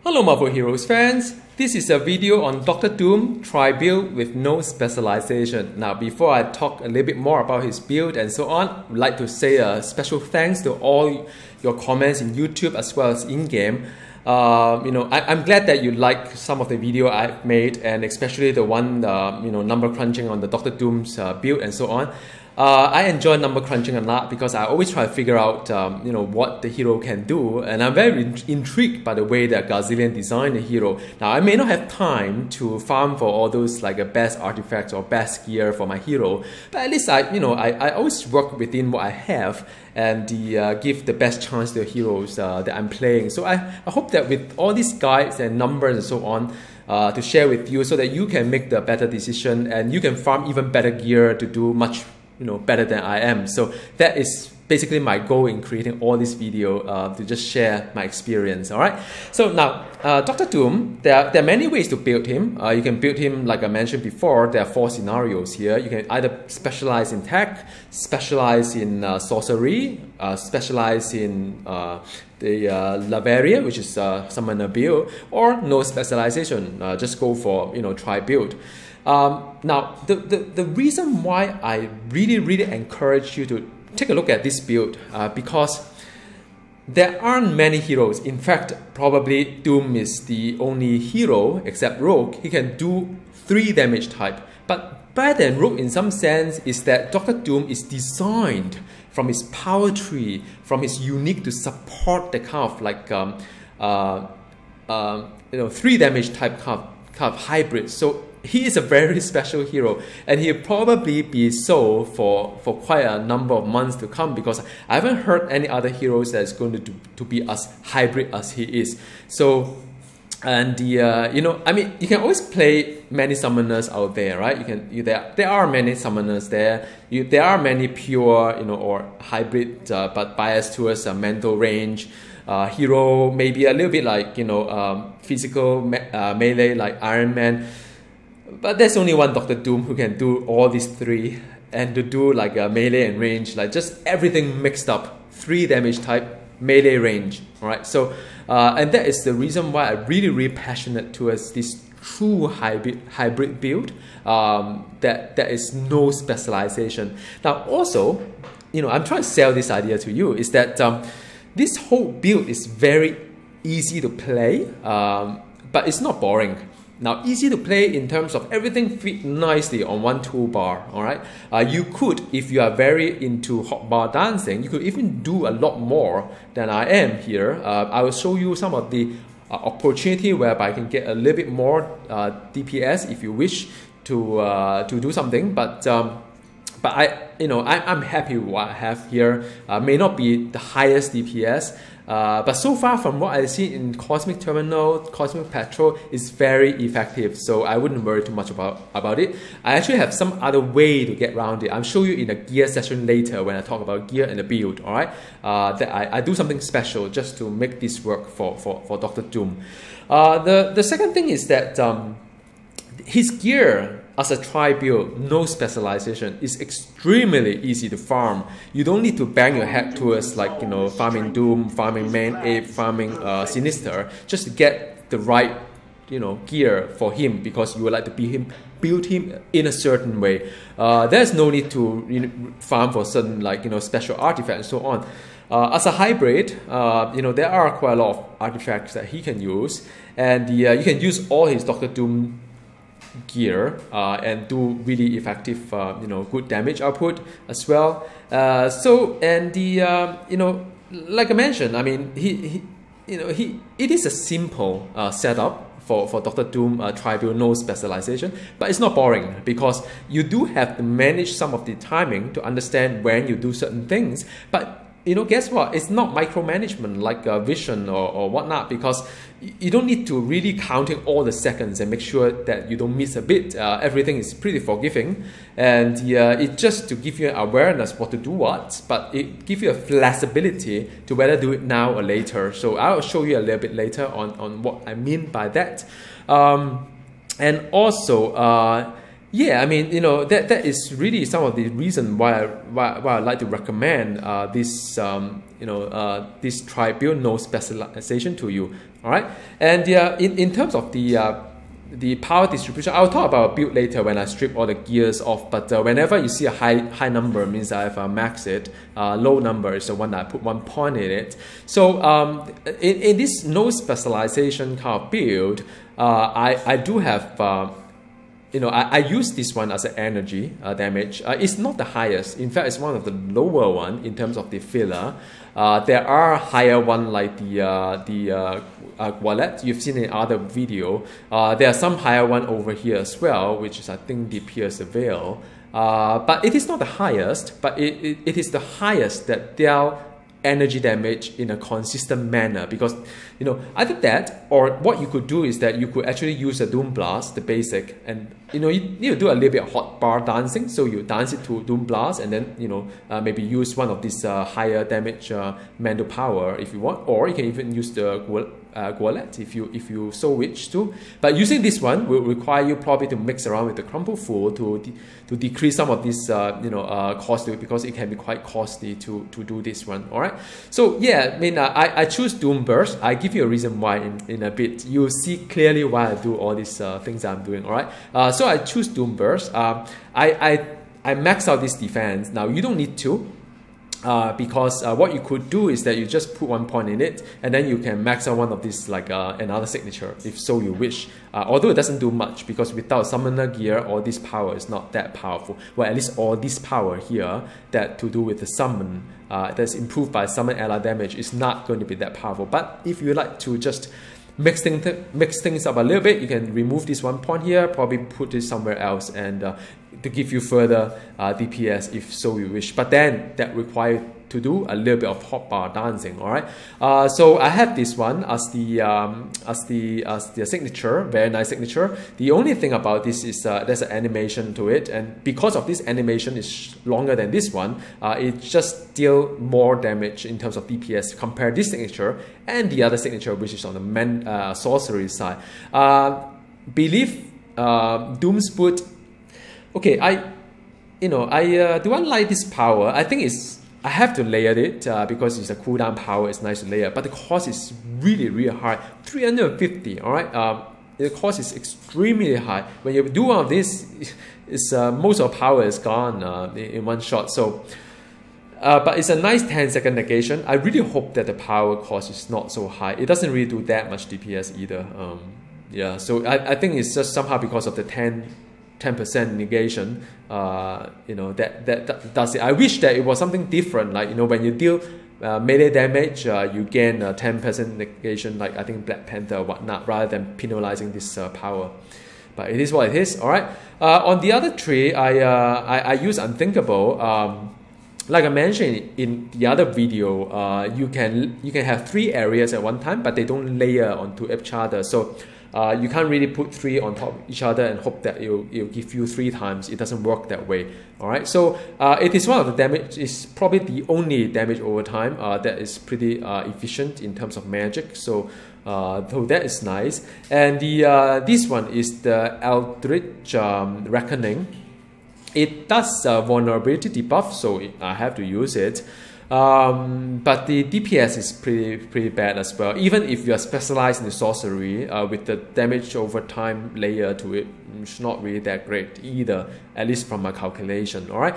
Hello Marvel Heroes fans, this is a video on Doctor Doom tri-build with no specialization. Now before I talk a little bit more about his build and so on, I'd like to say a special thanks to all your comments in YouTube as well as in-game. I'm glad that you like some of the video I've made, and especially the one number crunching on the Doctor Doom's build and so on. I enjoy number crunching a lot because I always try to figure out what the hero can do, and I'm very intrigued by the way that Gazillion designed the hero. Now I may not have time to farm for all those like best artifacts or best gear for my hero, but at least I always work within what I have and give the best chance to the heroes that I'm playing. So I hope that with all these guides and numbers and so on, to share with you so that you can make the better decision and you can farm even better gear to do much better than I am. So that is basically my goal in creating all this video, to just share my experience. All right. So now, Doctor Doom, there are many ways to build him. You can build him like I mentioned before. There are 4 scenarios here. You can either specialize in tech, specialize in sorcery, specialize in the Lavaria, which is summoner build, or no specialization. Just go for try build. Now the reason why I really encourage you to take a look at this build, because there aren't many heroes. In fact, probably Doom is the only hero except Rogue. He can do 3 damage type, but better than Rogue in some sense is that Doctor Doom is designed from his power tree, from his unique to support the kind of like 3 damage type kind of hybrid. So he is a very special hero, and he'll probably be so for quite a number of months to come, because I haven't heard any other heroes that's going to be as hybrid as he is. So, and I mean, you can always play many summoners out there, right? There are many summoners there. There are many pure, or hybrid, but biased towards a mental range. Hero maybe a little bit like physical melee like Iron Man. But there's only one Doctor Doom who can do all these 3, and to do like a melee and range, like just everything mixed up, 3 damage type, melee range. All right, so and that is the reason why I'm really passionate towards this true hybrid build, that there is no specialization. Now also, I'm trying to sell this idea to you, is that this whole build is very easy to play, but it's not boring. Now, easy to play in terms of everything fit nicely on one toolbar, all right? You could, if you are very into hotbar dancing, you could even do a lot more than I am here. I will show you some of the opportunity whereby I can get a little bit more DPS if you wish to do something, but I'm happy with what I have here. May not be the highest DPS, but so far from what I see in Cosmic Terminal, Cosmic Patrol is very effective, so I wouldn't worry too much about it. I actually have some other way to get around it. I'll show you in a gear session later when I talk about gear and the build, all right? That I do something special just to make this work for Doctor Doom. The second thing is that his gear as a tri-build, no specialization, is extremely easy to farm. You don't need to bang your head towards like farming Doom, farming Man Ape, farming Sinister, just to get the right gear for him, because you would like to build him in a certain way. There's no need to farm for certain like special artifacts and so on. As a hybrid, there are quite a lot of artifacts that he can use, and you can use all his Doctor Doom gear and do really effective good damage output as well. Like I mentioned, I mean it is a simple setup for Doctor Doom tri-build, no specialization, but it's not boring, because you do have to manage some of the timing to understand when you do certain things. But guess what? It's not micromanagement like Vision or whatnot, because you don't need to really counting all the seconds and make sure that you don't miss a bit. Everything is pretty forgiving, and it's just to give you an awareness what to do what, but it gives you a flexibility to whether do it now or later. So I'll show you a little bit later on what I mean by that. And also, Yeah, I mean, that is really some of the reason why I like to recommend this this try build no specialization to you. All right, and in terms of the power distribution, I'll talk about build later when I strip all the gears off. But whenever you see a high number, means I have maxed it. Low number is the one that I put 1 point in it. So in this no specialization kind of build, I do have. I use this one as an energy damage. It's not the highest. In fact, it's one of the lower one in terms of the filler. There are higher one like the wallet you've seen in other video. There are some higher one over here as well, which is I think the Pierce Veil. But it is not the highest, but it is the highest that deal energy damage in a consistent manner, because either that or what you could do is that you could actually use a Doom Blast, the basic, and you need to do a little bit of hot bar dancing, so you dance it to Doom Blast and then maybe use one of these higher damage Mando power if you want, or you can even use the Gauntlet if you so wish to. But using this one will require you probably to mix around with the Crumple Fool to decrease some of this cost, because it can be quite costly to do this one. All right, so yeah, I mean I choose Doom Burst. I give you a reason why in a bit. You'll see clearly why I do all these things I'm doing. All right, so I choose Doom Burst. I max out this defense. Now you don't need to. Because what you could do is that you just put 1 point in it, and then you can max out one of these like another signature if so you wish. Although it doesn't do much, because without summoner gear, all this power is not that powerful. Well, at least all this power here that to do with the summon that's improved by summon ally damage is not going to be that powerful. But if you like to just mix things up a little bit, you can remove this 1 point here, probably put this somewhere else, and to give you further DPS if so you wish. But then that requires to do a little bit of hot bar dancing. All right, so I have this one as the signature, very nice signature. The only thing about this is there's an animation to it, and because of this animation is longer than this one, it just deal more damage in terms of DPS. Compare this signature and the other signature, which is on the sorcery side. Believe Doom's Boot. Okay, do I like this power? I think I have to layer it because it's a cooldown power. It's nice to layer, but the cost is really high, 350. All right, the cost is extremely high. When you do one of this, it's most of power is gone in one shot. So, but it's a nice 10-second negation. I really hope that the power cost is not so high. It doesn't really do that much DPS either. Yeah, so I think it's just somehow because of the 10% negation, that does it. I wish that it was something different, like when you deal melee damage, you gain 10% negation, like I think Black Panther or whatnot, rather than penalizing this power. But it is what it is. All right. On the other tree, I use Unthinkable. Like I mentioned in the other video, you can have 3 areas at one time, but they don't layer onto each other. So you can't really put 3 on top of each other and hope that it'll give you 3 times. It doesn't work that way. All right. So it is one of the damage. It's probably the only damage over time that is pretty efficient in terms of magic. So that is nice. And the this one is the Eldritch Reckoning. It does vulnerability debuff, so I have to use it. But the DPS is pretty bad as well. Even if you are specialized in the sorcery, with the damage over time layer to it, it's not really that great either, at least from my calculation. All right.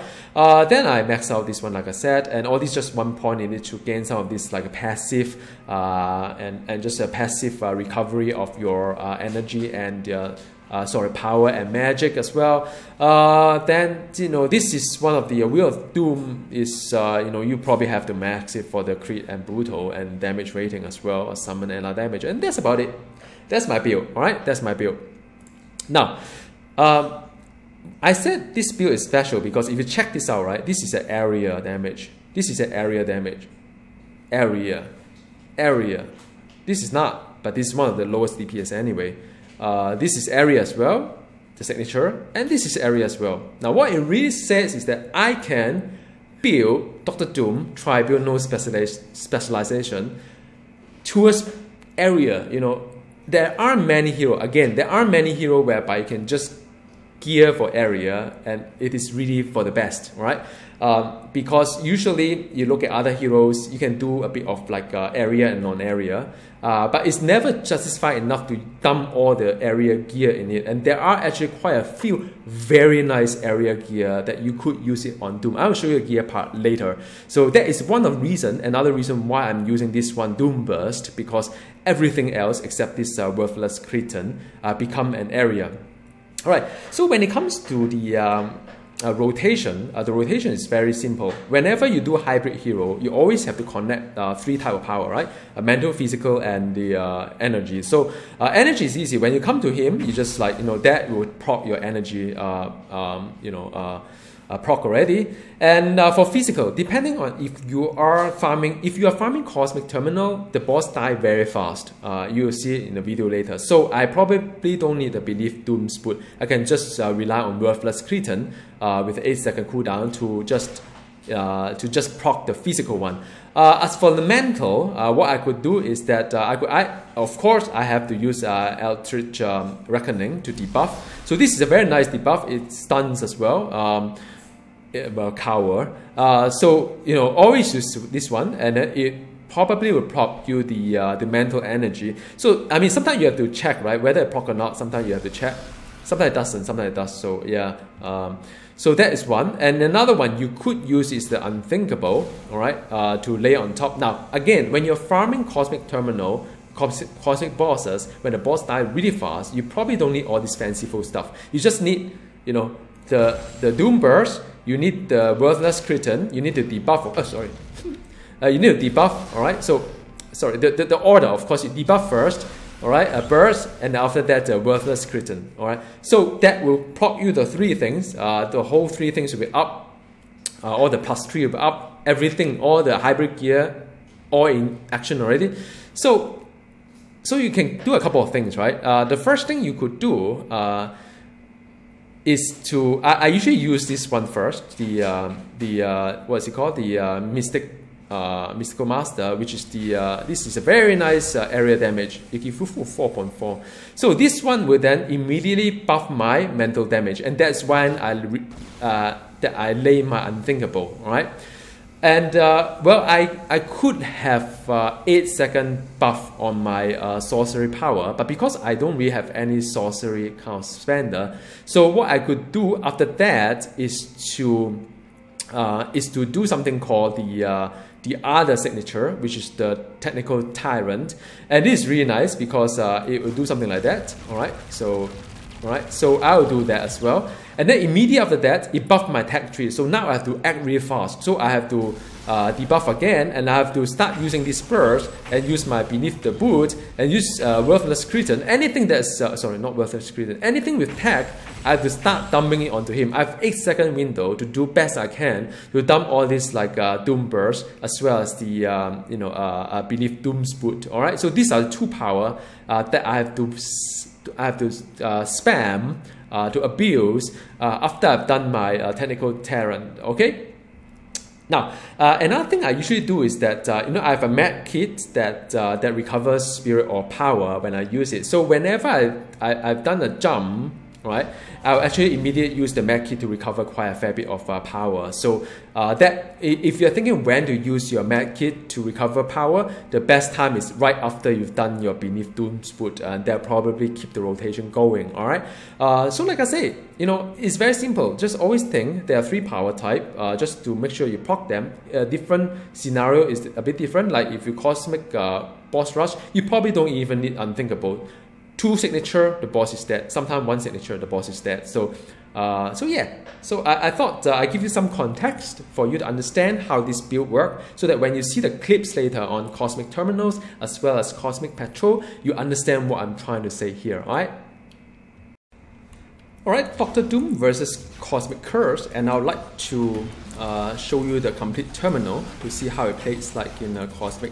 Then I max out this one, like I said, and all these just 1 point in it to gain some of this like a passive and just a passive recovery of your energy and power and magic as well. Then this is one of the Wheel of Doom is you probably have to max it for the crit and brutal and damage rating as well as summon and damage, and that's about it. That's my build. All right, that's my build. Now, I said this build is special because if you check this out, right, this is an area damage. This is an area damage. Area. This is not, but this is one of the lowest DPS anyway. This is area as well, the signature, and this is area as well. Now what it really says is that I can build Dr. Doom, try build no specialization towards area. There are many heroes. Again, there are many heroes whereby you can just gear for area, and it is really for the best, right? Because usually you look at other heroes, you can do a bit of like area and non-area, but it's never justified enough to dump all the area gear in it. And there are actually quite a few very nice area gear that you could use it on Doom. I will show you a gear part later. So that is one of the reason, another reason why I'm using this one, Doom Burst, because everything else except this worthless Cretan become an area. All right, so when it comes to the rotation, the rotation is very simple. Whenever you do a hybrid hero, you always have to connect three types of power, right? Mental, physical, and the energy. So energy is easy. When you come to him, you just like, that will proc your energy, proc already. And for physical, depending on if you are farming Cosmic Terminal, the boss die very fast. You will see it in the video later. So I probably don't need the Belief Doom Spoot. I can just rely on Worthless Cretan with 8-second cooldown to just proc the physical one. As for the mental, what I could do is that of course I have to use Eldritch Reckoning to debuff. So this is a very nice debuff. It stuns as well. Cower. So always use this one, and then it probably will proc you the mental energy. So I mean, sometimes you have to check, right, whether it proc or not. Sometimes you have to check. Sometimes it doesn't. Sometimes it does. So yeah. So that is one, and another one you could use is the Unthinkable. All right, to lay on top. Now again, when you're farming Cosmic Terminal, cosmic bosses, when the boss die really fast, you probably don't need all this fanciful stuff. You just need, the Doom Burst. You need the Worthless Cretan. You need to debuff. You need to debuff. All right. So, sorry. The order, of course, you debuff first. All right. A burst, and after that, a Worthless Cretan. All right. So that will proc you the three things. The whole three things will be up. All the +3 will be up. Everything, all the hybrid gear, all in action already. So you can do a couple of things, right? The first thing you could do is to I usually use this one first, the what's it called, the Mystical Master, which is this is a very nice area damage. It gives 4.4. So this one will then immediately buff my mental damage, and that's when I lay my Unthinkable, right? And well, I could have 8-second buff on my sorcery power, but because I don't really have any sorcery kind of spender, so what I could do after that is to do something called the other signature, which is the Technical Tyrant, and this is really nice because it will do something like that. All right, so I will do that as well. And then immediately after that, it buffed my tech tree. So now I have to act really fast. So I have to debuff again, and I have to start using this burst and use my Beneath the Boot and use Worthless Cretan. Anything that's, sorry, not Worthless Cretan, anything with tech, I have to start dumping it onto him. I have 8-second window to do best I can to dump all this like Doom Burst as well as the Beneath Doom's Boot. All right, so these are the two power that I have to spam to abuse after I've done my Technical Tyrant. Okay. Now, another thing I usually do is that I have a med kit that recovers spirit or power when I use it. So whenever I've done a jump, right, I'll actually immediately use the med kit to recover quite a fair bit of power. So that if you're thinking when to use your med kit to recover power, the best time is right after you've done your Beneath Doom's Boot, and that'll probably keep the rotation going. All right. So like I say, it's very simple. Just always think there are 3 power type. Just to make sure you proc them. Different scenario is a bit different. Like if you Cosmic Boss Rush, you probably don't even need Unthinkable. 2 signature, the boss is dead. Sometimes 1 signature, the boss is dead. So yeah. So I thought I give you some context for you to understand how this build works, so that when you see the clips later on Cosmic Terminals as well as Cosmic Patrol, you understand what I'm trying to say here. All right. All right, Dr. Doom versus Cosmic Curse, and I would like to show you the complete terminal to see how it plays like in a Cosmic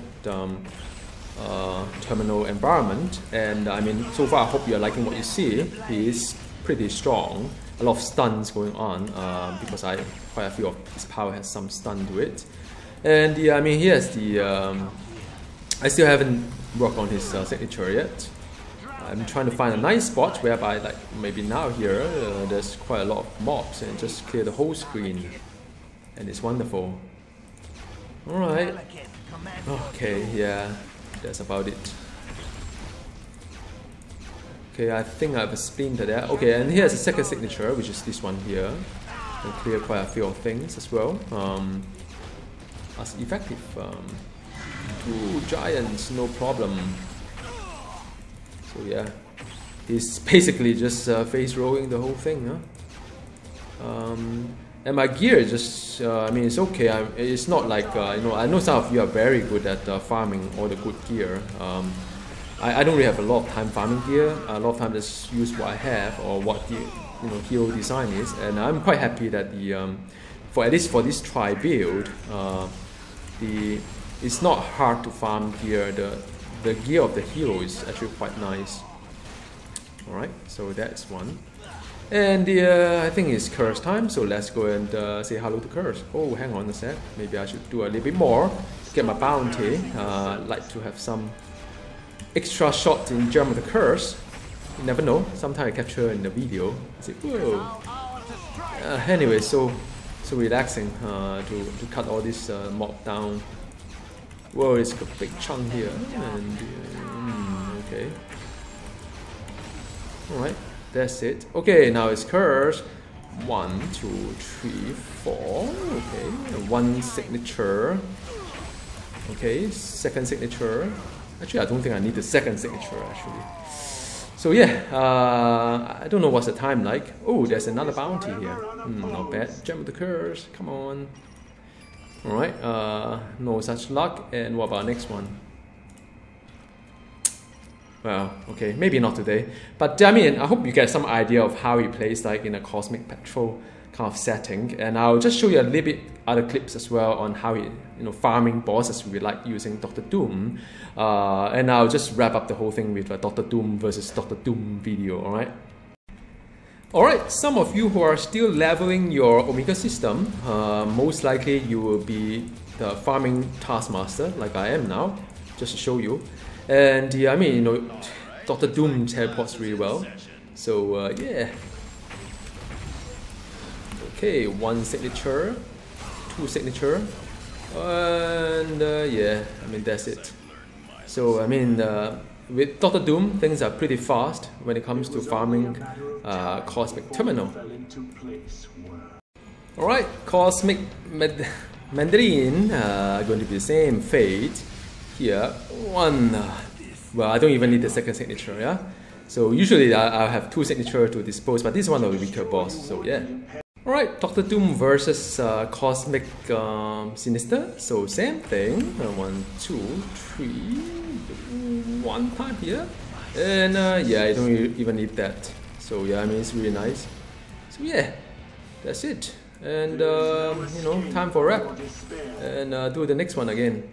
terminal environment. And I mean, so far I hope you're liking what you see. He is pretty strong. A lot of stuns going on because quite a few of his power has some stun to it. And I mean, here's the I still haven't worked on his signature yet. I'm trying to find a nice spot whereby, like maybe now here, there's quite a lot of mobs, and just clear the whole screen, and it's wonderful. All right. Okay, yeah, that's about it. Okay, I think I have a splinter there. Okay, and here's the second signature, which is this one here. And clear quite a few things as well. As effective. 2 giants, no problem. So yeah, he's basically just face rolling the whole thing, huh? And my gear is just, I mean, it's okay. It's not like, you know, I know some of you are very good at farming all the good gear. I don't really have a lot of time farming gear. A lot of time just use what I have or what the hero design is, and I'm quite happy that the for at least for this try build, it's not hard to farm gear. The gear of the hero is actually quite nice. All right, so that's one. And I think it's Curse time, so let's go and say hello to Curse. Oh, hang on a sec. Maybe I should do a little bit more. Get my bounty. Like to have some extra shots in Gem of the Curse. You never know. Sometimes I capture in the video. It's like, whoa. Anyway, so relaxing to cut all this mob down. Whoa, it's a big chunk here. And okay. All right. That's it. Okay, now it's Curse. 1, 2, 3, 4. Okay, 1 signature. Okay, second signature. Actually, I don't think I need the second signature actually. So yeah, I don't know what's the time like. Oh, there's another bounty here. Not bad. Gem of the Curse. Come on. All right. No such luck. And what about next one? Well, okay, maybe not today, but I mean, I hope you get some idea of how he plays like in a Cosmic Patrol kind of setting, and I'll just show you a little bit other clips as well on how he, farming bosses we like using Dr. Doom, and I'll just wrap up the whole thing with a Dr. Doom versus Dr. Doom video, alright? Alright, some of you who are still leveling your Omega system, most likely you will be the farming taskmaster like I am now, just to show you. And I mean, Dr. Doom teleports really well. So yeah. Okay, 1 signature, 2 signature, and yeah, I mean that's it. So I mean, with Dr. Doom, things are pretty fast when it comes to farming Cosmic Terminal. All right, Cosmic Mandarin going to be the same fate. Here, 1, well, I don't even need the second signature, yeah? So usually I'll have 2 signatures to dispose, but this one will be weaker boss, so yeah. Alright, Dr. Doom versus Cosmic Sinister, so same thing, 1, 2, 3, 1 time here, and yeah, I don't even need that, so yeah, I mean, it's really nice. So yeah, that's it, and time for wrap, and do the next one again.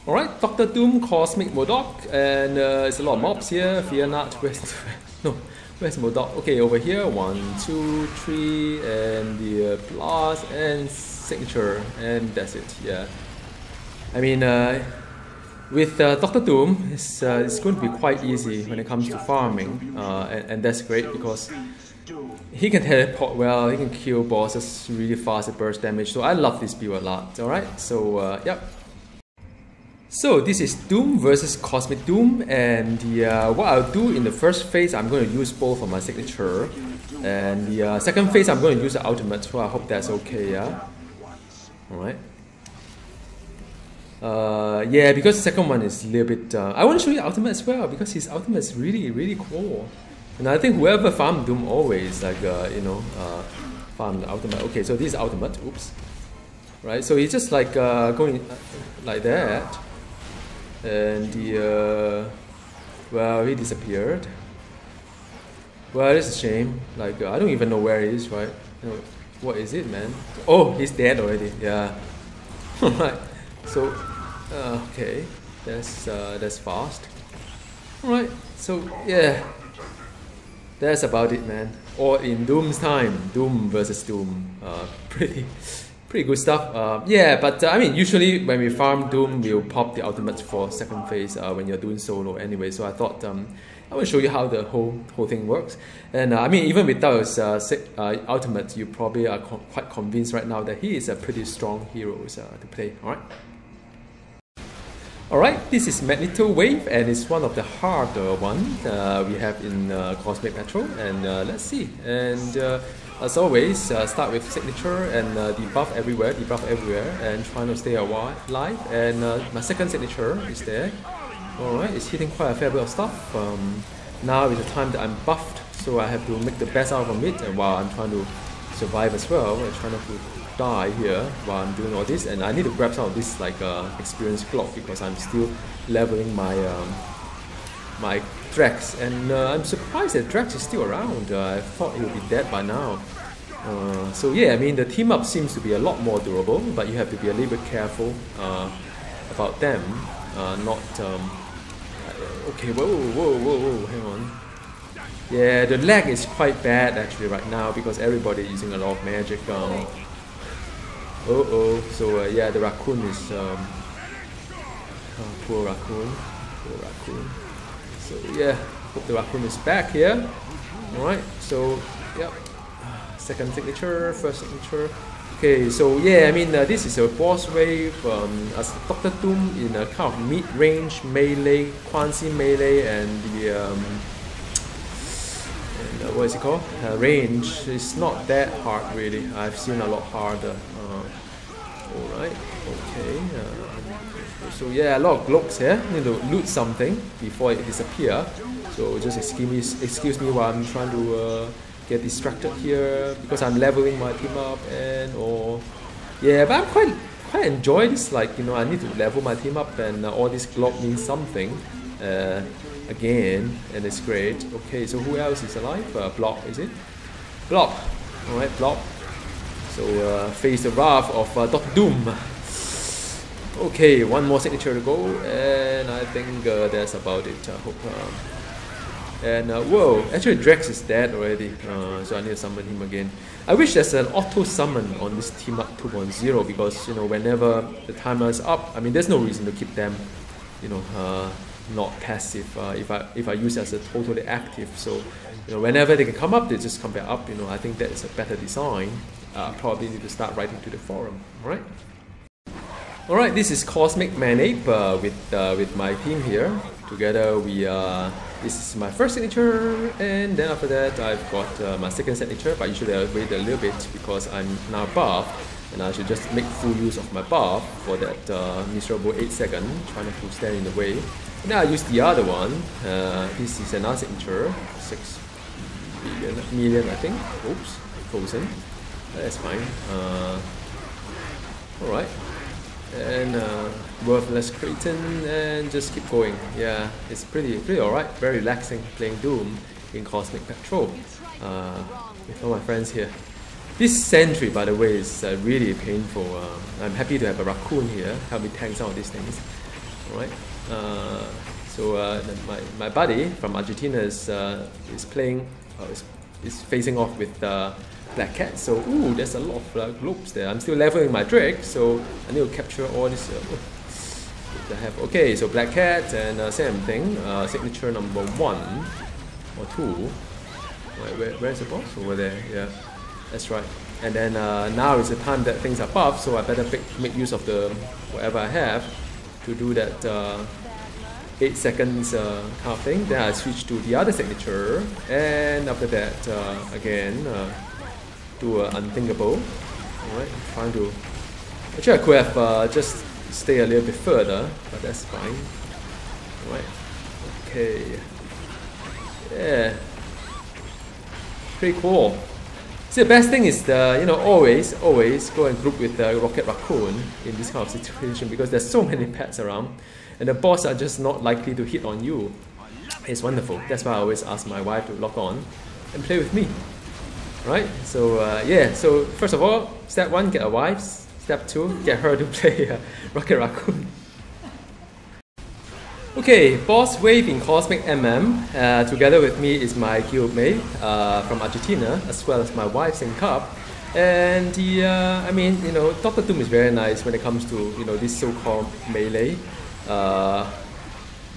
Alright, Dr. Doom, Cosmic Modok, and it's a lot of mobs here. Fear not. Where's Modok? Okay, over here. 1, 2, 3, and the blast and signature, and that's it. Yeah. I mean, with Dr. Doom, it's going to be quite easy when it comes to farming, and that's great because he can teleport well. He can kill bosses really fast at burst damage. So I love this build a lot. Alright, so yep. So this is Doom versus Cosmic Doom, and what I'll do in the first phase, I'm going to use both of my signature, and the second phase I'm going to use the ultimate, so I hope that's okay, yeah? Alright. Yeah, because the second one is a little bit, I want to show you ultimate as well, because his ultimate is really, really cool. And I think whoever farmed Doom always, like, farm the ultimate. Okay, so this is ultimate, oops. Right, so he's just like going like that. And well, he disappeared. Well, it's a shame. Like, I don't even know where he is, right? What is it, man? Oh, he's dead already. Yeah. Alright. So, okay. That's fast. Alright. So, yeah. That's about it, man. Or in Doom's time. Doom versus Doom. Pretty pretty good stuff. Yeah, but I mean, usually when we farm Doom, we'll pop the ultimates for second phase when you're doing solo anyway. So I thought I will show you how the whole thing works. And I mean, even without his ultimate, you probably are quite convinced right now that he is a pretty strong hero to play. All right. Alright, this is Magneto Wave, and it's one of the harder ones we have in Cosmic Patrol, and let's see. And as always, start with signature and debuff everywhere, and trying to stay alive. And my second signature is there. Alright, it's hitting quite a fair bit of stuff. Now is the time that I'm buffed, so I have to make the best out of it, and while I'm trying to survive as well, and trying not to die here while I'm doing all this. And I need to grab some of this like experience clock because I'm still leveling my my Drax, and I'm surprised that Drax is still around. I thought he would be dead by now. So yeah, I mean, the team up seems to be a lot more durable, but you have to be a little bit careful about them. Okay, whoa, hang on. Yeah, the lag is quite bad actually right now because everybody is using a lot of magic. So yeah, the raccoon is poor raccoon. So yeah, hope the raccoon is back here. Alright, so yep, second signature, first signature. Okay, so yeah, I mean this is a boss wave as Dr. Doom in a kind of mid-range melee, quasi melee, and the what is it called? Range is not that hard really. I've seen a lot harder. Alright, okay. So yeah, a lot of globes here. Need to loot something before it disappears. So just excuse me while I'm trying to get distracted here because I'm leveling my team up yeah, but I'm quite enjoy this. Like, you know, I need to level my team up, and all this globe means something. Again, and it's great. Okay, so who else is alive? Blob, is it? Blob. Alright, Blob. So face the wrath of Dr. Doom. Okay, one more signature to go, and I think that's about it. I hope. Whoa, actually Drax is dead already, so I need to summon him again. I wish there's an auto summon on this team up 2.0 because, you know, whenever the timer is up, I mean, there's no reason to keep them, you know, not passive if I use it as a totally active. So, you know, whenever they can come up, they just come back up. You know, I think that is a better design. Probably need to start writing to the forum. Alright. Alright, this is Cosmic Manape with my team here. Together we this is my first signature, and then after that I've got my second signature, but usually I'll wait a little bit because I'm now buffed, and I should just make full use of my buff for that miserable 8 seconds, trying not to stand in the way. And then I use the other one. This is another signature, 6 million I think. Oops, frozen. That's fine. Alright. And worthless Creighton, and just keep going. Yeah, it's pretty alright. Very relaxing playing Doom in Cosmic Patrol with all my friends here. This sentry, by the way, is really painful. I'm happy to have a raccoon here help me tank some of these things. Alright. So my buddy from Argentina is playing. Is facing off with Black Cat. So ooh, there's a lot of globes there. I'm still leveling my Drake, so I need to capture all this. I have. Okay, so Black Cat and same thing. Signature number 1 or 2. Where's the boss? Over there. Yeah, that's right. And then now is the time that things are buffed, so I better make use of the whatever I have to do that 8 seconds kind of thing. Then I switch to the other signature, and after that again do unthinkable. Alright, trying to. Actually, I could have just stay a little bit further, but that's fine. Alright, okay, yeah, pretty cool. See, the best thing is always go and group with the Rocket Raccoon in this kind of situation because there's so many pets around, and the boss are just not likely to hit on you. It's wonderful. That's why I always ask my wife to log on and play with me. Right? So yeah. So first of all, step 1, get a wife. Step 2, get her to play Rocket Raccoon. Okay, boss wave in Cosmic MM. Together with me is my guildmate from Argentina, as well as my wife in Cup. And the I mean, you know, Doctor Doom is very nice when it comes to, you know, this so-called melee,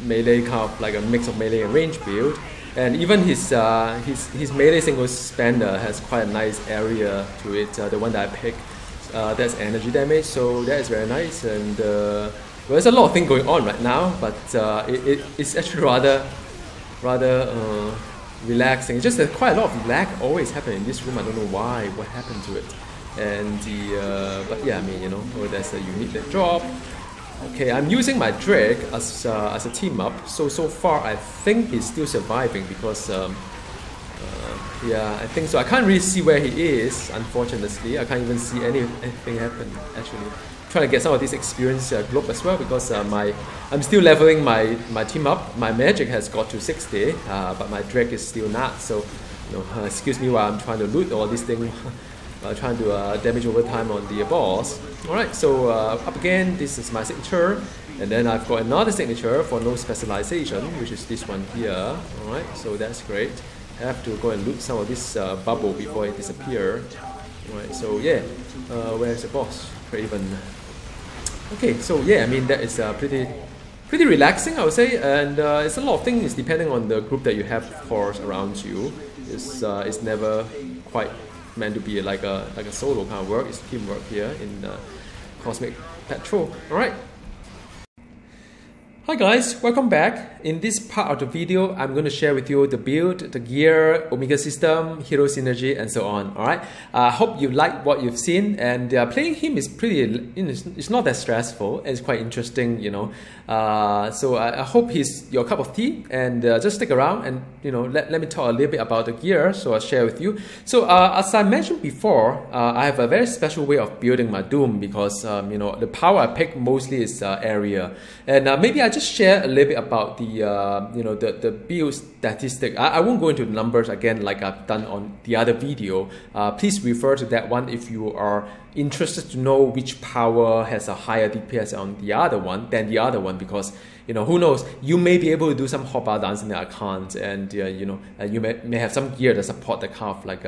melee kind of like a mix of melee and range build. And even his melee single spender has quite a nice area to it. The one that I picked, that's energy damage, so that is very nice. And well, there's a lot of things going on right now, but it's actually rather relaxing. It's just that quite a lot of lag always happen in this room. I don't know why, what happened to it. And the but yeah, I mean, you know, oh, there's a unique drop. Okay, I'm using my Drake as a team up. So far I think he's still surviving because yeah, I think so. I can't really see where he is, unfortunately. I can't even see anything happen actually. Trying to get some of this experience globe as well because I'm still leveling my team up. My magic has got to 60, but my Drake is still not. So, you know, excuse me while I'm trying to loot all these things, trying to damage over time on the boss. All right, so up again. This is my signature, and then I've got another signature for no specialization, which is this one here. All right, so that's great. I have to go and loot some of this bubble before it disappears. All right, so yeah, where's the boss? Craven. Okay, so yeah, I mean that is pretty relaxing, I would say, and it's a lot of things depending on the group that you have, of course, around you. It's never quite meant to be like a solo kind of work. It's teamwork here in Cosmic Patrol. All right. Hi guys, welcome back. In this part of the video, I'm going to share with you the build, the gear, Omega system, hero synergy, and so on. Alright, I hope you like what you've seen, and playing him is pretty, you know, it's not that stressful. It's quite interesting, you know. So I hope he's your cup of tea, and just stick around and, you know, let me talk a little bit about the gear, so I'll share with you. So as I mentioned before, I have a very special way of building my Doom because, you know, the power I pick mostly is area. And maybe I just share a little bit about the you know, the build statistic. I won't go into the numbers again like I've done on the other video. Please refer to that one if you are interested to know which power has a higher DPS on the other one than the other one, because, you know, who knows, you may be able to do some hotbar dancing that I can't, and you know, you may have some gear that support the kind of like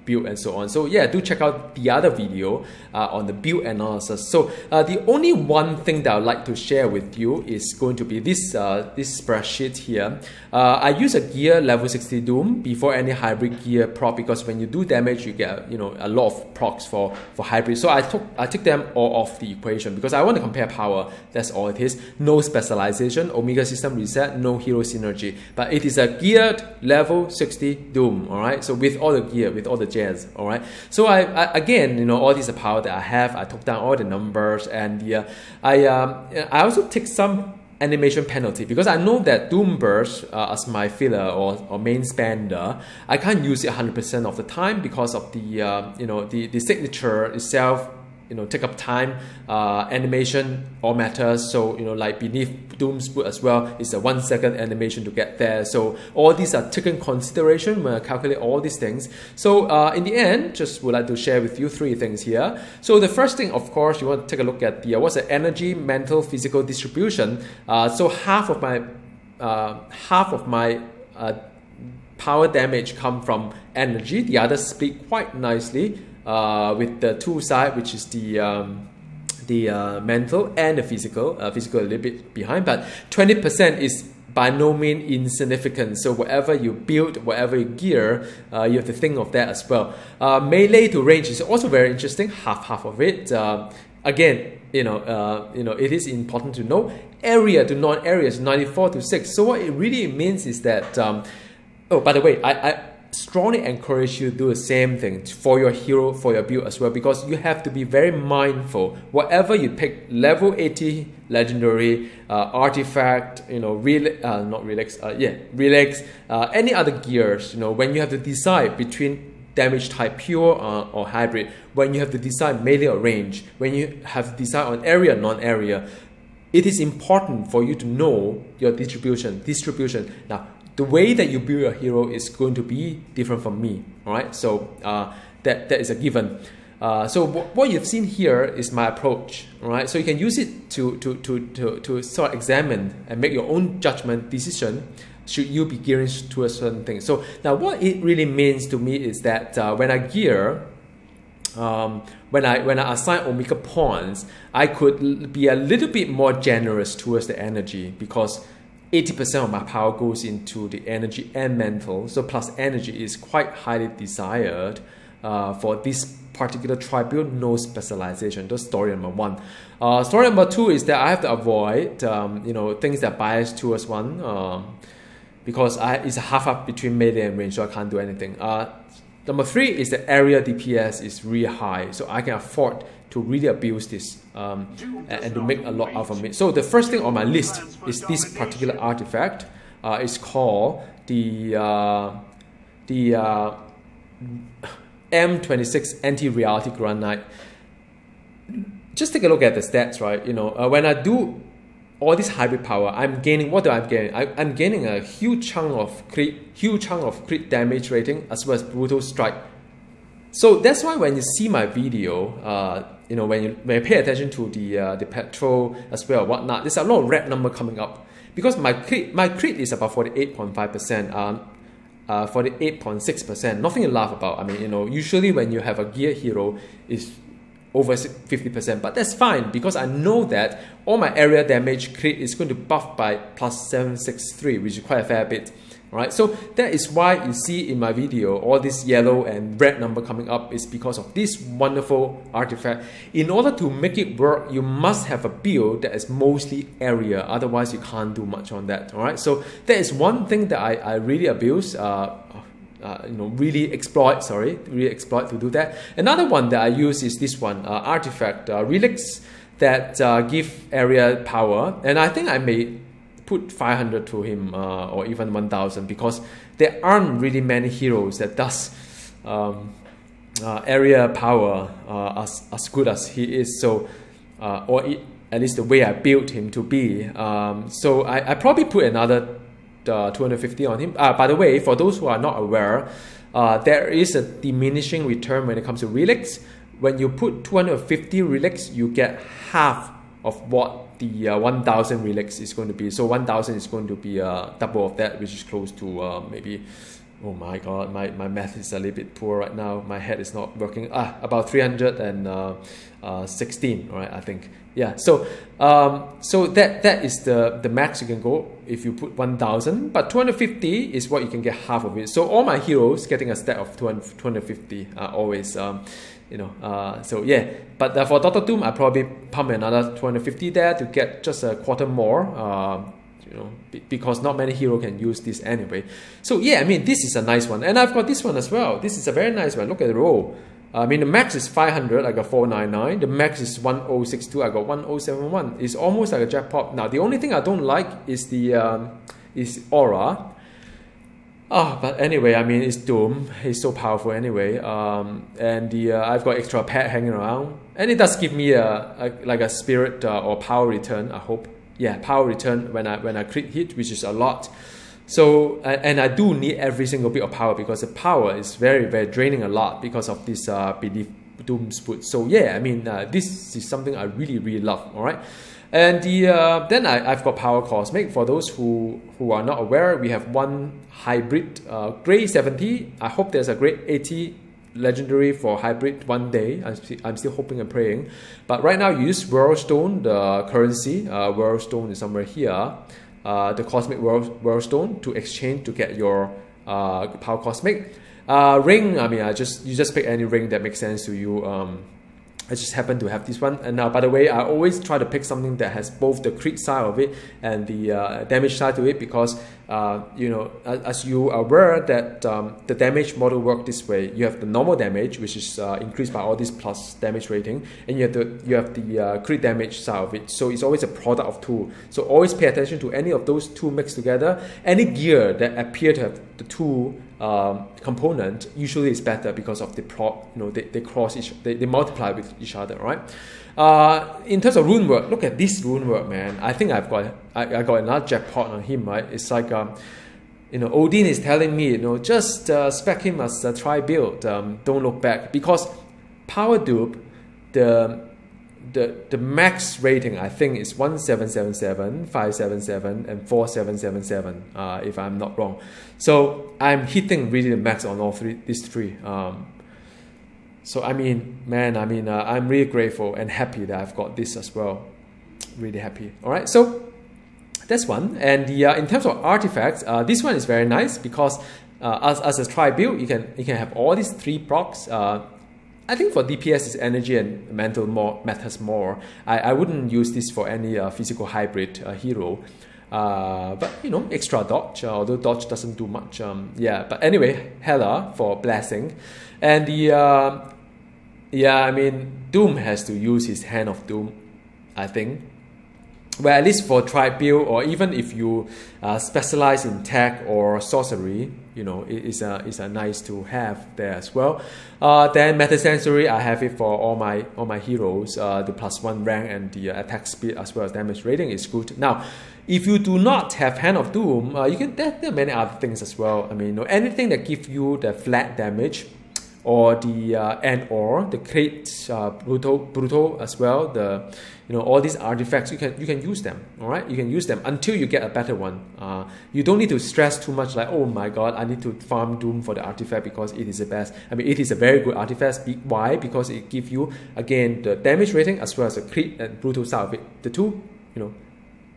build and so on. So yeah, do check out the other video on the build analysis. So the only one thing that I'd like to share with you is going to be this this spreadsheet here. I use a gear level 60 Doom before any hybrid gear proc, because when you do damage you get, you know, a lot of procs for hybrid. So I took them all off the equation because I want to compare power. That's all it is. No specialization, Omega system reset, no hero synergy, but it is a geared level 60 Doom. All right, so with all the gear, with all the jazz. All right, so I again, you know, all these are power that I have. I took down all the numbers, and I also take some animation penalty because I know that Doom Burst as my filler or main spender, I can't use it 100% of the time because of the you know, the signature itself, you know, take up time. Animation all matters, so, you know, like beneath Doom's boot as well, it's a 1 second animation to get there. So all these are taken consideration when I calculate all these things. So in the end, just would like to share with you 3 things here. So the first thing, of course, you want to take a look at the what's the energy, mental, physical distribution. So half of my power damage come from energy. The others split quite nicely with the 2 side, which is the mental and the physical. Physical a little bit behind, but 20% is by no means insignificant. So whatever you build, whatever you gear, you have to think of that as well. Melee to range is also very interesting. Half of it. Again, you know, it is important to know. Area to non-area is 94 to 6. So what it really means is that. Oh, by the way, I strongly encourage you to do the same thing for your hero, for your build as well, because you have to be very mindful. Whatever you pick, level 80 legendary, artifact, you know, relax, any other gears, you know, when you have to decide between damage type pure or hybrid, when you have to decide melee or range, when you have to decide on area, non-area, it is important for you to know your distribution. Now, the way that you build your hero is going to be different from me, all right? So that is a given. So what you've seen here is my approach, all right? So you can use it to sort of examine and make your own judgment decision. Should you be gearing to a certain thing? So now what it really means to me is that when I gear, when I assign omega points, I could be a little bit more generous towards the energy, because 80% of my power goes into the energy and mental. So plus energy is quite highly desired for this particular tri-build, no specialization. That's story number one. Story number two is that I have to avoid things that bias towards one, because it's a half-up between melee and range, so I can't do anything. Number three is the area DPS is really high, so I can afford to really abuse this and to make a lot out of it. So the first thing on my list is this particular artifact. It's called the M26 Anti-Reality Granite. Just take a look at the stats, right? When I do all this hybrid power, I'm gaining. What do I gain? I'm gaining a huge chunk of crit damage rating as well as brutal strike. So that's why when you see my video, when you pay attention to the petrol as well, whatnot, there's a lot of red number coming up, because my crit is about 48.5%, 48.6%. Nothing to laugh about. I mean, usually when you have a gear hero, is over 50%, but that's fine, because I know that all my area damage crit is going to buff by plus 763, which is quite a fair bit. Right, so that is why you see in my video all this yellow and red number coming up, is because of this wonderful artifact. In order to make it work, you must have a build that is mostly area, otherwise you can't do much on that. All right, so that is one thing that I really abuse, really exploit to do that. Another one that I use is this one, artifact relics that give area power, and I think I may put 500 to him, or even 1000, because there aren't really many heroes that does area power as good as he is. So at least the way I built him to be. So I probably put another 250 on him. By the way, for those who are not aware, there is a diminishing return when it comes to relics. When you put 250 relics, you get half of what the 1000 relics is going to be. So 1000 is going to be double of that, which is close to maybe, oh my god, my math is a little bit poor right now. My head is not working. About 316, right? I think. Yeah. So so that is the max you can go if you put 1000. But 250 is what you can get half of it. So all my heroes getting a stat of 250 always. So yeah, but for Dr. Doom, I probably pump another 250 there to get just a quarter more, because not many heroes can use this anyway. So yeah, I mean, this is a nice one, and I've got this one as well. This is a very nice one. Look at the roll. I mean, the max is 500, I got 499. The max is 1062, I got 1071. It's almost like a jackpot. Now, the only thing I don't like is the aura. But anyway, I mean, it's Doom. He's so powerful anyway. And I've got extra pet hanging around, and it does give me like a spirit or power return. I hope, yeah, power return when I crit hit, which is a lot. So and I do need every single bit of power, because the power is very, very draining a lot because of this belief Doom's foot. So yeah, I mean, this is something I really, really love. All right. And then I've got Power Cosmic. For those who are not aware, we have one hybrid, grade 70. I hope there's a grade 80 legendary for hybrid one day. I'm still hoping and praying. But right now, you use World Stone, the currency. World Stone is somewhere here. The Cosmic World Stone to exchange to get your Power Cosmic. Ring, I mean, you just pick any ring that makes sense to you. I just happen to have this one. And now, by the way, I always try to pick something that has both the crit side of it and the damage side to it, because as you are aware that the damage model works this way. You have the normal damage, which is increased by all this plus damage rating, and you have the crit damage side of it. So it's always a product of two. So always pay attention to any of those two mixed together. Any gear that appear to have the two component usually is better, because of the they cross they multiply with each other, right? In terms of rune work, look at this rune work, man. I think I got another jackpot on him, right? It's like Odin is telling me, just spec him as a try build, don't look back, because power dupe, the max rating I think is 1777, 577, and 4777, if I'm not wrong. So I'm hitting really the max on all these three. So I mean, man, I'm really grateful and happy that I've got this as well. Really happy. All right, so that's one. And in terms of artifacts, this one is very nice because as a try build, you can have all these 3 procs. I think for DPS, is energy and mental matters more. I wouldn't use this for any physical hybrid hero. But you know, extra dodge, although dodge doesn't do much. Yeah, but anyway, Hela for blessing, and I mean, Doom has to use his Hand of Doom, I think. Well, at least for tribe build, or even if you specialize in tech or sorcery, you know, it's a nice to have there as well. Then Metasensory, I have it for all my heroes. The +1 rank and the attack speed as well as damage rating is good. Now, if you do not have Hand of Doom, there are many other things as well. I mean, you know, anything that gives you the flat damage, or the or the crit, brutal as well. All these artifacts, you can use them. All right, you can use them until you get a better one. You don't need to stress too much. Like, oh my God, I need to farm Doom for the artifact because it is the best. I mean, it is a very good artifact. Why? Because it gives you again the damage rating as well as the crit and brutal side of it. The two,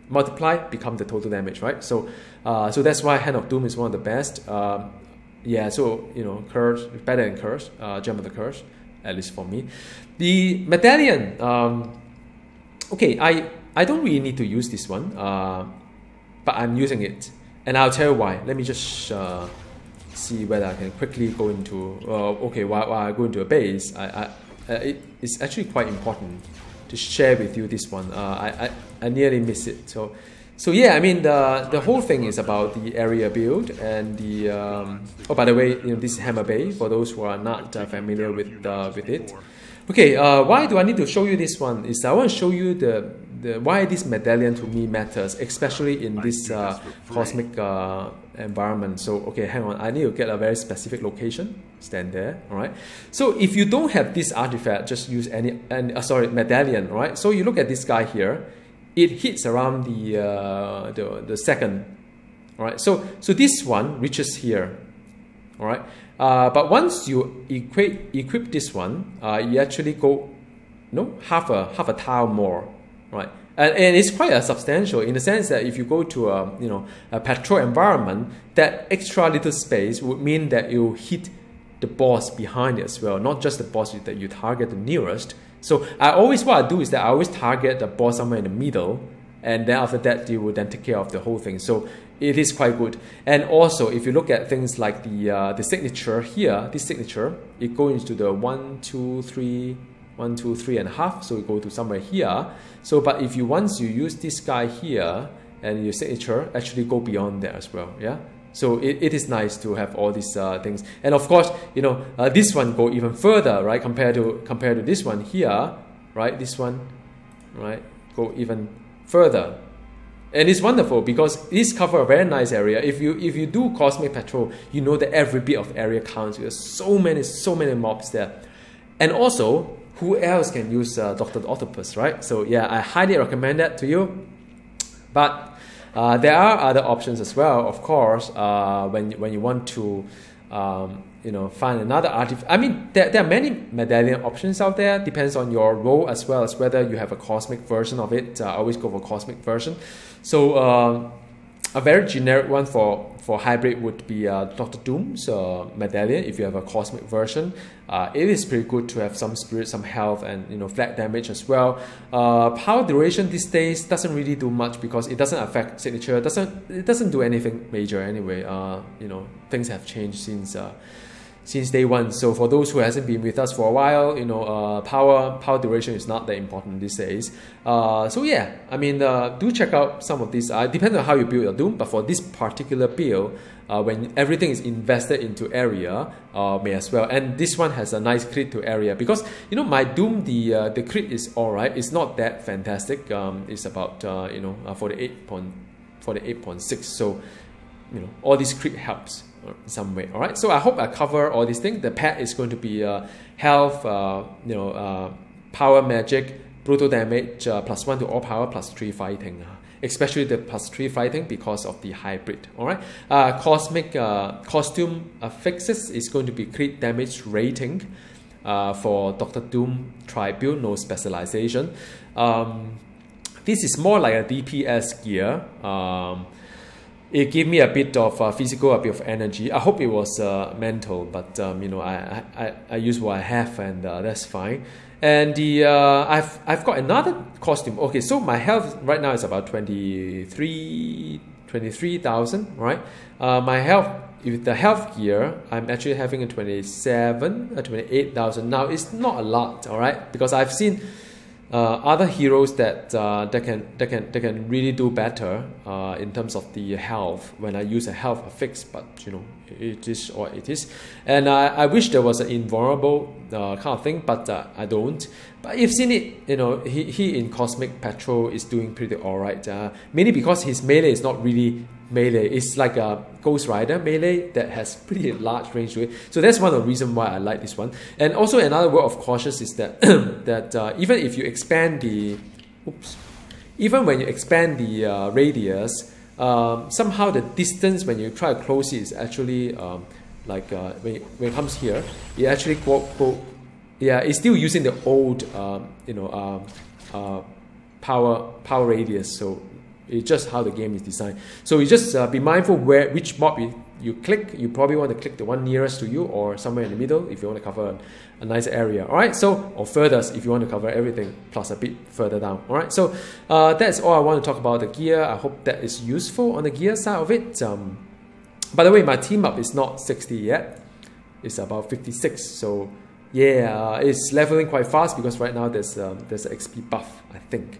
multiply, become the total damage, right? So that's why Hand of Doom is one of the best. Yeah, so Curse better than Curse, Gem of the Curse, at least for me. The medallion, okay, I don't really need to use this one, but I'm using it, and I'll tell you why. Let me just see whether I can quickly go into. Okay, while I go into a base, it's actually quite important to share with you this one. I nearly miss it. So yeah, I mean the whole thing is about the area build and the oh, by the way, this is Hammer Bay for those who are not familiar with it. Okay, why do I need to show you this one? Is I want to show you the why this medallion to me matters, especially in this cosmic environment. So okay, hang on, I need to get a very specific location. Stand there, all right? So if you don't have this artifact, just use any medallion, all right? So you look at this guy here. It hits around the second, all right. So this one reaches here, all right. But once you equip this one, you actually go, half a tile more, right. And it's quite substantial in the sense that if you go to a patrol environment, that extra little space would mean that you hit the boss behind it as well, not just the boss that you target the nearest. So what I do is that I always target the boss somewhere in the middle, and then after that you will then take care of the whole thing. So it is quite good. And also if you look at things like the signature here, this signature, it goes into the 1, 2, 3, 1, 2, 3 and a half. So you go to somewhere here. So but if once you use this guy here and your signature actually go beyond there as well, yeah. So it is nice to have all these things, and of course, this one go even further, right? Compared to this one here, right? This one, right, go even further, and it's wonderful because this cover a very nice area. If you do Cosmic Patrol, you know that every bit of area counts. There's so many mobs there, and also who else can use Dr. Octopus, right? So yeah, I highly recommend that to you, but. There are other options as well, of course, when you want to find another artifact. I mean, there are many medallion options out there. Depends on your role as well as whether you have a cosmic version of it. I always go for cosmic version. So a very generic one for hybrid would be Dr. Doom's medallion. If you have a cosmic version, it is pretty good to have some spirit, some health, and flat damage as well. Power duration these days doesn't really do much because it doesn't affect signature. It doesn't do anything major anyway. Things have changed since day one. So for those who hasn't been with us for a while, power duration is not that important these days. So yeah, I mean, do check out some of these. Depends on how you build your Doom, but for this particular build, when everything is invested into area, may as well. And this one has a nice crit to area because my Doom, the crit is alright. It's not that fantastic. It's about 48.6. So all this crit helps in some way. All right, so I hope I cover all these things. The pet is going to be health, power magic, brutal damage, +1 to all power, +3 fighting. Especially the +3 fighting because of the hybrid. All right, cosmic costume fixes is going to be crit damage rating. for Dr. Doom Tri-Build, no specialization. This is more like a DPS gear. It gave me a bit of physical, a bit of energy. I hope it was mental, but you know, I use what I have, and that's fine. And the I've got another costume. Okay, so my health right now is about 23,000, right? My health, with the health gear, I'm actually having a 28,000. Now it's not a lot, all right, because I've seen other heroes that can really do better in terms of the health when I use a health affix, but you know, it is what it is. And I wish there was an invulnerable kind of thing, but I don't. But you've seen it, you know, he in Cosmic Patrol is doing pretty alright, mainly because his melee is not really melee. It's like a Ghost Rider melee that has pretty large range to it. So that's one of the reasons why I like this one. And also another word of caution is that even if you expand the, even when you expand the radius, somehow the distance when you try to close it is actually when it comes here, it actually yeah, it's still using the old power radius. So it's just how the game is designed. So you just be mindful which mob you click. You probably want to click the one nearest to you or somewhere in the middle if you want to cover a nice area. All right, so, or further if you want to cover everything plus a bit further down. All right, so that's all I want to talk about the gear. I hope that is useful on the gear side of it. By the way, my team up is not 60 yet. It's about 56. So yeah, it's leveling quite fast because right now there's an XP buff, I think.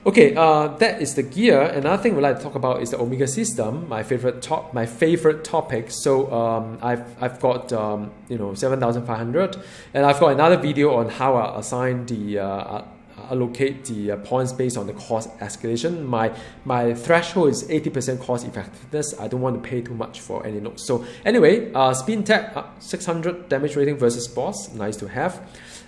Okay, that is the gear. Another thing we'd like to talk about is the Omega system, my favorite topic. So I've got 7,500, and I've got another video on how I assign the allocate the points based on the cost escalation. My threshold is 80% cost effectiveness. I don't want to pay too much for any nodes. So anyway, spin tech 600 damage rating versus boss, nice to have.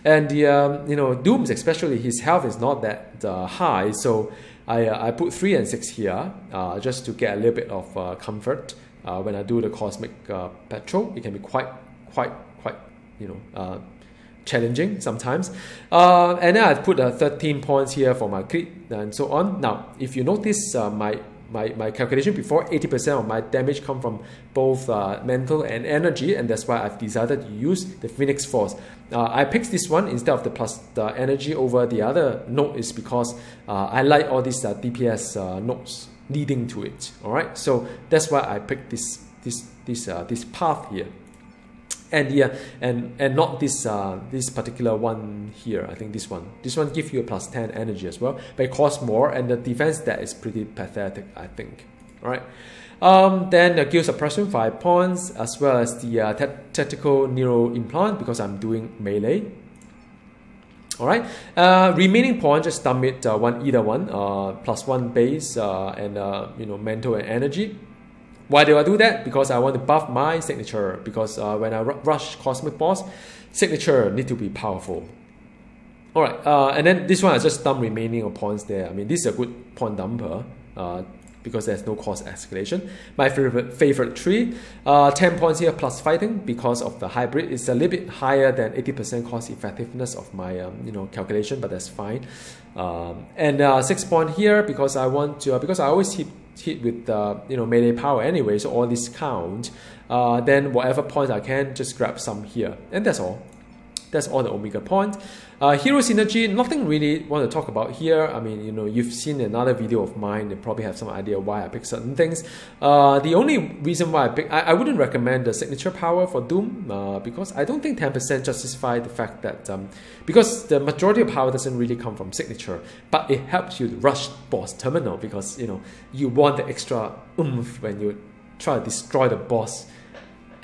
And the Dooms, especially his health is not that high, so I put 3 and 6 here just to get a little bit of comfort when I do the Cosmic Patrol. It can be quite challenging sometimes. And then I put 13 points here for my crit and so on. Now, if you notice my calculation before, 80% of my damage come from both mental and energy, and that's why I've decided to use the Phoenix Force. I picked this one instead of the energy over the other node is because I like all these DPS nodes leading to it. All right, so that's why I picked this path here. And yeah, and not this particular one here. I think this one gives you a plus 10 energy as well, but it costs more, and the defense that is pretty pathetic, I think. All right. Then the Guild Suppression 5 points, as well as the Tactical Neuro Implant because I'm doing melee. All right. Remaining points, just dump it either one, plus 1 base and mental and energy. Why do I do that? Because I want to buff my signature. Because when I rush Cosmic Boss, signature need to be powerful. All right, and then this one I just dump remaining of points there. I mean, this is a good point dumper because there's no cost escalation. My favorite tree, 10 points here plus fighting because of the hybrid. It's a little bit higher than 80% cost effectiveness of my calculation, but that's fine. And 6 points here because I want to because I always hit with melee power anyway, so all this count. Then whatever points I can, just grab some here, and that's all. That's all the Omega point. Hero synergy, nothing really want to talk about here. I mean, you've seen another video of mine. You probably have some idea why I pick certain things. The only reason why I wouldn't recommend the signature power for Doom because I don't think 10% justify the fact that because the majority of power doesn't really come from signature, but it helps you to rush boss terminal because you want the extra oomph when you try to destroy the boss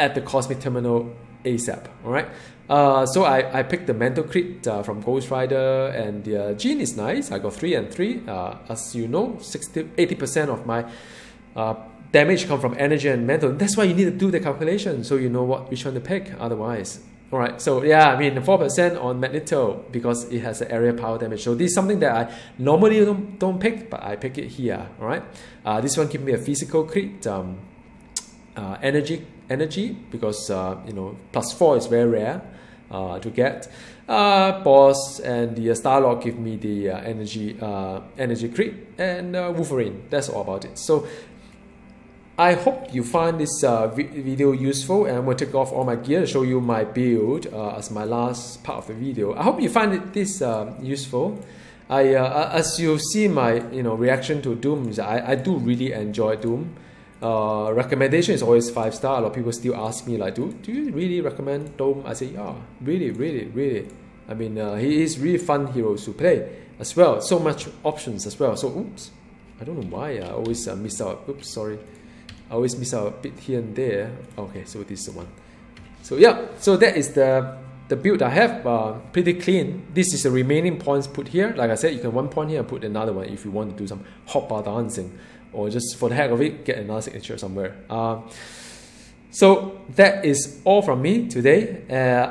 at the Cosmic Terminal ASAP. All right. So I picked the mental crit from Ghost Rider, and the Gene is nice. I got 3 and 3. As you know, 80% of my damage come from energy and mental. That's why you need to do the calculation so you know which one to pick. Otherwise, all right. So yeah, I mean 4% on Magneto because it has an area power damage. So this is something that I normally don't pick, but I pick it here. All right. This one gives me a physical crit. Energy because plus 4 is very rare. to get. Boss and the Starlord give me the energy crit, and Wolverine. That's all about it. So I hope you find this video useful, and I'm going to take off all my gear to show you my build as my last part of the video. I hope you find this useful. As you see my reaction to Doom, I do really enjoy Doom. Recommendation is always 5-star. A lot of people still ask me like, do you really recommend Doom? I say, yeah, really. I mean, he is really fun hero to play as well. So much options as well. So oops, I don't know why I always miss out. Oops, sorry. I always miss out a bit here and there. Okay, so this is the one. So yeah, so that is the build I have. Pretty clean. This is the remaining points put here. Like I said, you can 1 point here and put another one if you want to do some hotbar dancing, or just for the heck of it, get another signature somewhere. So that is all from me today.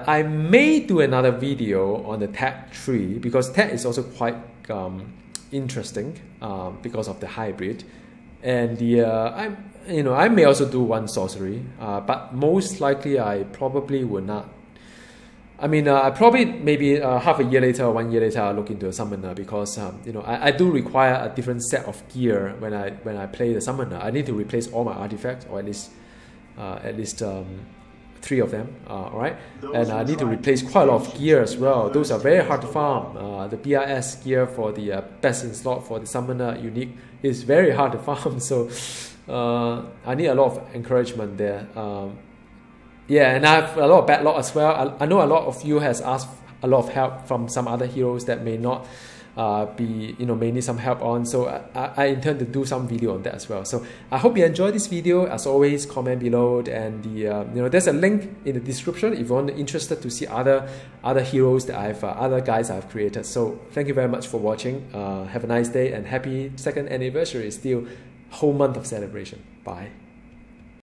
I may do another video on the tag tree, because tag is also quite interesting because of the hybrid. And I may also do one sorcery, but most likely I probably will not. I mean, I probably maybe half a year later or 1 year later I'll look into a summoner, because I do require a different set of gear when I play the summoner. I need to replace all my artifacts, or at least 3 of them. Alright, and I need to replace quite a lot of gear as well. Those are very hard to farm. The BRS gear for the best in slot for the summoner unique is very hard to farm. So I need a lot of encouragement there. Yeah, and I have a lot of backlog as well. I know a lot of you has asked a lot of help from some other heroes that may not may need some help on. So I intend to do some video on that as well. So I hope you enjoyed this video. As always, comment below, and there's a link in the description if you're interested to see other heroes that other guys I've created. So thank you very much for watching. Have a nice day, and happy 2nd anniversary. Still whole month of celebration. Bye.